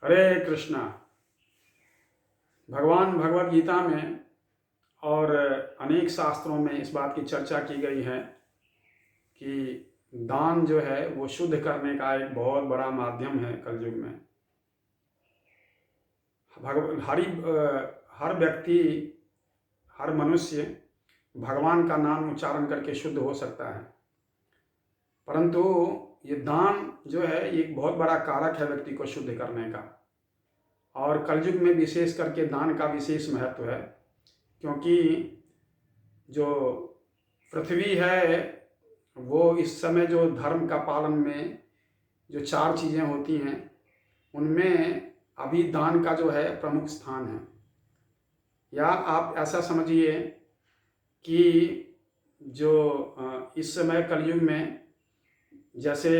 हरे कृष्णा। भगवान भगवद गीता में और अनेक शास्त्रों में इस बात की चर्चा की गई है कि दान जो है वो शुद्ध करने का एक बहुत बड़ा माध्यम है कलयुग में। हर व्यक्ति, हर मनुष्य भगवान का नाम उच्चारण करके शुद्ध हो सकता है, परंतु ये दान जो है एक बहुत बड़ा कारक है व्यक्ति को शुद्ध करने का। और कलयुग में विशेष करके दान का विशेष महत्व है, क्योंकि जो पृथ्वी है वो इस समय जो धर्म का पालन में जो 4 चीज़ें होती हैं उनमें अभी दान का जो है प्रमुख स्थान है। या आप ऐसा समझिए कि जो इस समय कलयुग में जैसे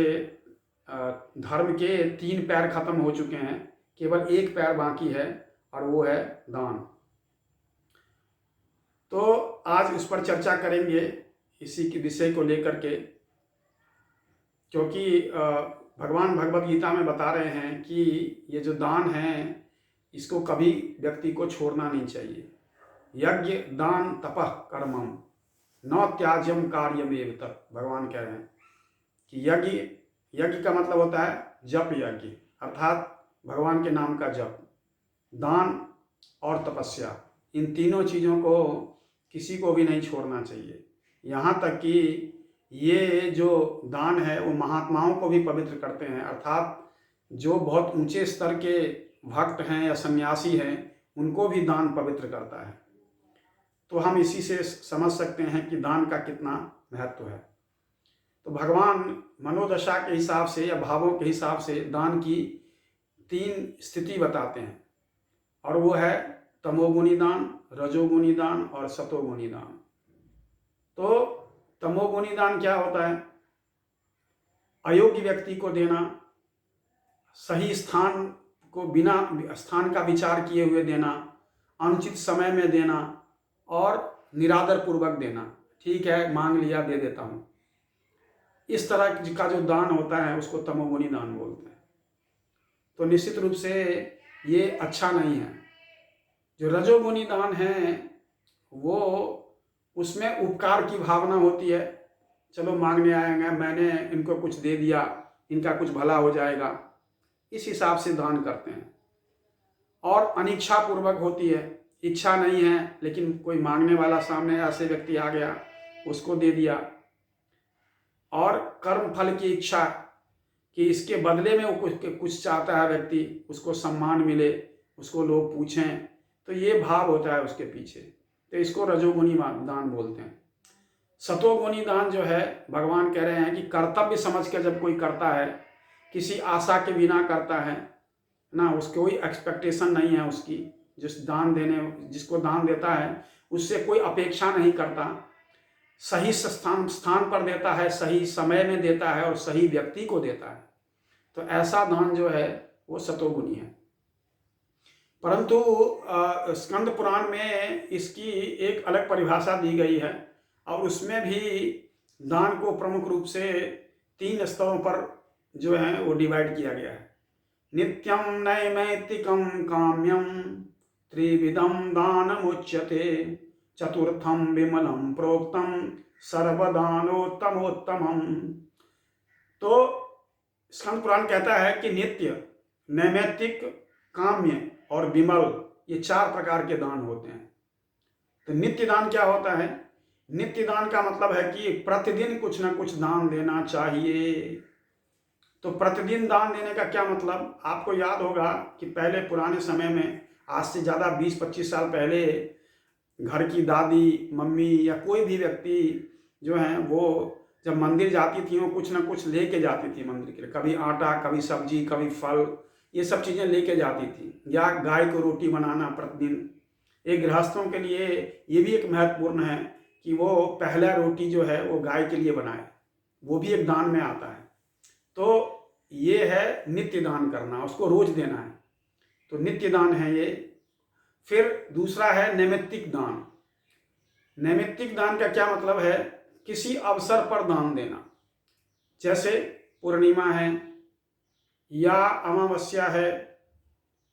धर्म के 3 पैर खत्म हो चुके हैं, केवल एक पैर बाकी है और वो है दान। तो आज इस पर चर्चा करेंगे, इसी के विषय को लेकर के, क्योंकि भगवान भगवद गीता में बता रहे हैं कि ये जो दान है इसको कभी व्यक्ति को छोड़ना नहीं चाहिए। यज्ञ दान तपः कर्मम न त्याज्यम कार्यमेव तत्। भगवान कह रहे हैं कि यज्ञ का मतलब होता है जप यज्ञ, अर्थात भगवान के नाम का जप, दान और तपस्या, इन तीनों चीज़ों को किसी को भी नहीं छोड़ना चाहिए। यहाँ तक कि ये जो दान है वो महात्माओं को भी पवित्र करते हैं, अर्थात जो बहुत ऊंचे स्तर के भक्त हैं या सन्यासी हैं उनको भी दान पवित्र करता है। तो हम इसी से समझ सकते हैं कि दान का कितना महत्व है। तो भगवान मनोदशा के हिसाब से या भावों के हिसाब से दान की 3 स्थिति बताते हैं, और वो है तमोगुणी दान, रजोगुणी दान और सतोगुणी दान। तो तमोगुणी दान क्या होता है? अयोग्य व्यक्ति को देना, सही स्थान को बिना स्थान का विचार किए हुए देना, अनुचित समय में देना और निरादर पूर्वक देना। ठीक है, मांग लिया, दे देता हूँ, इस तरह का जो दान होता है उसको तमोगुणी दान बोलते हैं। तो निश्चित रूप से ये अच्छा नहीं है। जो रजोगुणी दान है वो उसमें उपकार की भावना होती है, चलो मांगने आएंगे, मैंने इनको कुछ दे दिया, इनका कुछ भला हो जाएगा, इस हिसाब से दान करते हैं। और अनिच्छा पूर्वक होती है, इच्छा नहीं है लेकिन कोई मांगने वाला सामने ऐसे व्यक्ति आ गया, उसको दे दिया। और कर्म फल की इच्छा कि इसके बदले में वो कुछ चाहता है व्यक्ति, उसको सम्मान मिले, उसको लोग पूछें, तो ये भाव होता है उसके पीछे। तो इसको रजोगुणी दान बोलते हैं। सतोगुणी दान जो है, भगवान कह रहे हैं कि कर्तव्य समझ के जब कोई करता है, किसी आशा के बिना करता है ना, उसको कोई एक्सपेक्टेशन नहीं है उसकी, जिसको दान देता है उससे कोई अपेक्षा नहीं करता, सही स्थान पर देता है, सही समय में देता है और सही व्यक्ति को देता है, तो ऐसा दान जो है वो सतोगुणी है। परंतु स्कंद पुराण में इसकी एक अलग परिभाषा दी गई है, और उसमें भी दान को प्रमुख रूप से 3 स्तरों पर जो है वो डिवाइड किया गया है। नित्यम नैमित्तिकम काम्यम त्रिविधम दानमुच्यते चतुर्थम विमलम प्रोक्तम सर्वदानोत्तमोत्तमम। तो स्कंद पुराण कहता है कि नित्य, नैमित्तिक, काम्य और विमल, ये 4 प्रकार के दान होते हैं। तो नित्य दान क्या होता है? नित्य दान का मतलब है कि प्रतिदिन कुछ ना कुछ दान देना चाहिए। तो प्रतिदिन दान देने का क्या मतलब? आपको याद होगा कि पहले पुराने समय में, आज से ज़्यादा 20-25 साल पहले, घर की दादी, मम्मी या कोई भी व्यक्ति जो है वो जब मंदिर जाती थी वो कुछ ना कुछ लेके जाती थी मंदिर के लिए, कभी आटा, कभी सब्जी, कभी फल, ये सब चीज़ें लेके जाती थी, या गाय को रोटी बनाना प्रतिदिन। एक गृहस्थों के लिए ये भी एक महत्वपूर्ण है कि वो पहला रोटी जो है वो गाय के लिए बनाए, वो भी एक दान में आता है। तो ये है नित्य दान करना, उसको रोज देना है, तो नित्य दान है ये। फिर दूसरा है नैमित्तिक दान। नैमित्तिक दान का क्या मतलब है? किसी अवसर पर दान देना, जैसे पूर्णिमा है या अमावस्या है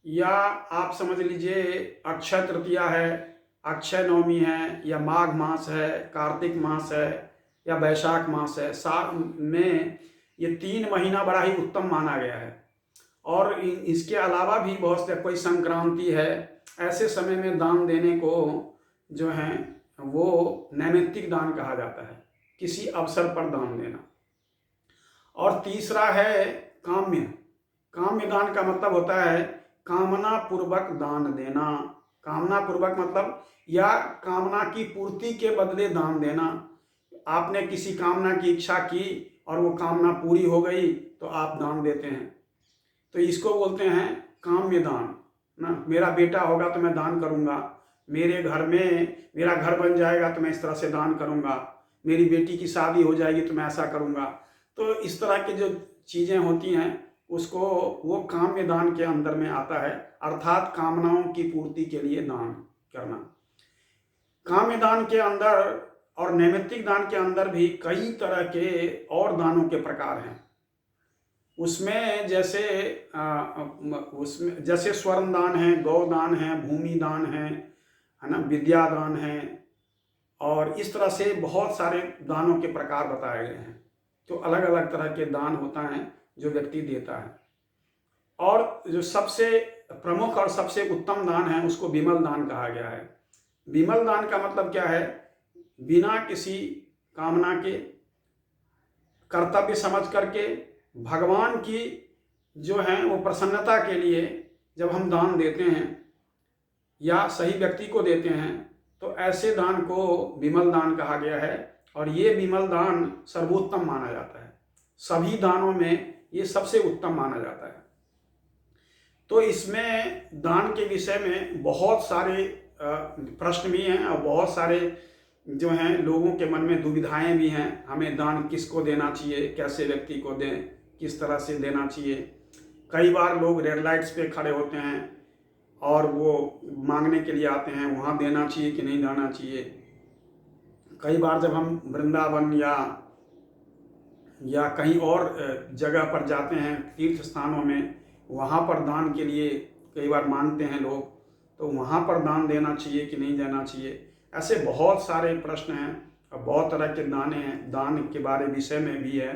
या आप समझ लीजिए अक्षय तृतीया है, अक्षय नवमी है, या माघ मास है, कार्तिक मास है, या वैशाख मास है, साल में ये 3 महीना बड़ा ही उत्तम माना गया है। और इसके अलावा भी बहुत से, कोई संक्रांति है, ऐसे समय में दान देने को जो है वो नैमित्तिक दान कहा जाता है, किसी अवसर पर दान देना। और तीसरा है काम्य। काम्य दान का मतलब होता है कामना पूर्वक दान देना। कामना पूर्वक मतलब या कामना की पूर्ति के बदले दान देना। आपने किसी कामना की इच्छा की और वो कामना पूरी हो गई तो आप दान देते हैं, तो इसको बोलते हैं काम्य दान ना। मेरा बेटा होगा तो मैं दान करूंगा, मेरे घर में मेरा घर बन जाएगा तो मैं इस तरह से दान करूंगा, मेरी बेटी की शादी हो जाएगी तो मैं ऐसा करूंगा। तो इस तरह की जो चीज़ें होती हैं उसको वो काम्य दान के अंदर में आता है, अर्थात कामनाओं की पूर्ति के लिए दान करना। काम्य दान के अंदर और नैमित्तिक दान के अंदर भी कई तरह के और दानों के प्रकार हैं। उसमें जैसे स्वर्ण दान है, गौ दान है, भूमि दान है ना, विद्या दान है, और इस तरह से बहुत सारे दानों के प्रकार बताए गए हैं। तो अलग अलग तरह के दान होता है जो व्यक्ति देता है। और जो सबसे प्रमुख और सबसे उत्तम दान है उसको विमल दान कहा गया है। विमल दान का मतलब क्या है? बिना किसी कामना के, कर्तव्य समझ करके, भगवान की जो है वो प्रसन्नता के लिए जब हम दान देते हैं या सही व्यक्ति को देते हैं तो ऐसे दान को विमल दान कहा गया है। और ये विमल दान सर्वोत्तम माना जाता है, सभी दानों में ये सबसे उत्तम माना जाता है। तो इसमें दान के विषय में बहुत सारे प्रश्न भी हैं और बहुत सारे जो हैं लोगों के मन में दुविधाएं भी हैं। हमें दान किसको देना चाहिए, कैसे व्यक्ति को दें, किस तरह से देना चाहिए। कई बार लोग रेड लाइट्स पे खड़े होते हैं और वो मांगने के लिए आते हैं, वहाँ देना चाहिए कि नहीं देना चाहिए। कई बार जब हम वृंदावन या कहीं और जगह पर जाते हैं, तीर्थ स्थानों में, वहाँ पर दान के लिए कई बार मांगते हैं लोग, तो वहाँ पर दान देना चाहिए कि नहीं देना चाहिए। ऐसे बहुत सारे प्रश्न हैं और बहुत तरह के दाने हैं, दान के बारे विषय में भी है।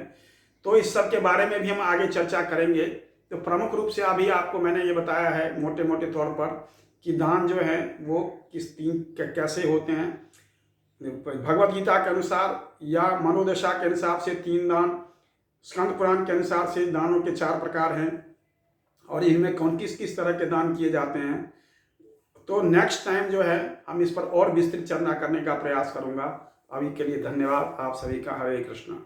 तो इस सब के बारे में भी हम आगे चर्चा करेंगे। तो प्रमुख रूप से अभी आपको मैंने ये बताया है मोटे मोटे तौर पर कि दान जो है वो किस कैसे होते हैं। भगवद गीता के अनुसार या मनोदशा के अनुसार से 3 दान, स्कंद पुराण के अनुसार से दानों के 4 प्रकार हैं और इनमें कौन किस किस तरह के दान किए जाते हैं। तो नेक्स्ट टाइम जो है हम इस पर और विस्तृत चर्चा करने का प्रयास करूंगा। अभी के लिए धन्यवाद आप सभी का। हरे कृष्णा।